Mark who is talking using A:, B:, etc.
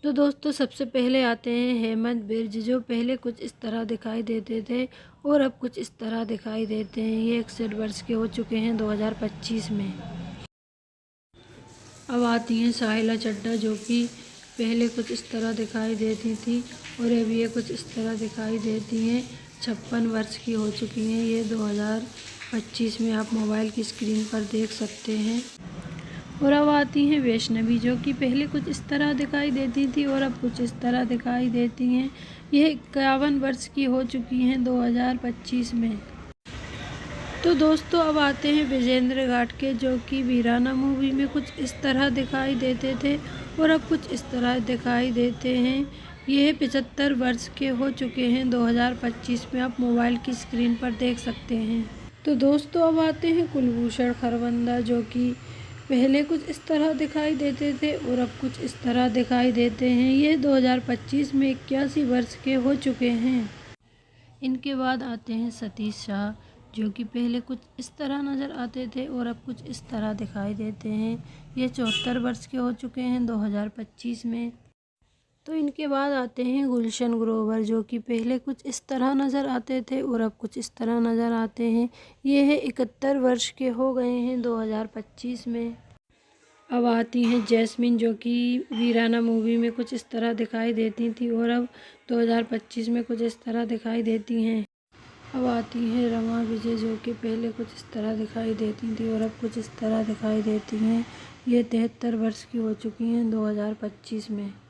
A: तो दोस्तों सबसे पहले आते हैं हेमंत बिर्ज, जो पहले कुछ इस तरह दिखाई देते थे और अब कुछ इस तरह दिखाई देते हैं। ये 61 वर्ष के हो चुके हैं 2025 में। अब आती हैं साहिला चड्ढा, जो कि पहले कुछ इस तरह दिखाई देती थी और अब ये कुछ इस तरह दिखाई देती हैं। 56 वर्ष की हो चुकी हैं ये 2025 में, आप मोबाइल की स्क्रीन पर देख सकते हैं। और अब आती हैं वैष्णवी, जो कि पहले कुछ इस तरह दिखाई देती थी और अब कुछ इस तरह दिखाई देती हैं। यह 51 वर्ष की हो चुकी हैं 2025 में। तो दोस्तों अब आते हैं विजेंद्र घाटगे, जो कि वीराना मूवी में कुछ इस तरह दिखाई देते थे और अब कुछ इस तरह दिखाई देते हैं। यह 75 वर्ष के हो चुके हैं 2025 में, आप मोबाइल की स्क्रीन पर देख सकते हैं। तो दोस्तों अब आते हैं कुलभूषण खरबंदा, जो कि पहले कुछ इस तरह दिखाई देते थे और अब कुछ इस तरह दिखाई देते हैं। ये 2025 में 81 वर्ष के हो चुके हैं। इनके बाद आते हैं सतीश शाह, जो कि पहले कुछ इस तरह नज़र आते थे और अब कुछ इस तरह दिखाई देते हैं। ये 74 वर्ष के हो चुके हैं 2025 में। तो इनके बाद आते हैं गुलशन ग्रोवर, जो कि पहले कुछ इस तरह नज़र आते थे और अब कुछ इस तरह नज़र आते हैं। ये है 71 वर्ष के हो गए हैं 2025 में। अब आती हैं जैस्मिन, जो कि वीराना मूवी में कुछ इस तरह दिखाई देती थी और अब 2025 में कुछ इस तरह दिखाई देती हैं। अब आती हैं रमा विजय, जो कि पहले कुछ इस तरह दिखाई देती थी और अब कुछ इस तरह दिखाई देती हैं। ये 73 वर्ष की हो चुकी हैं 2025 में।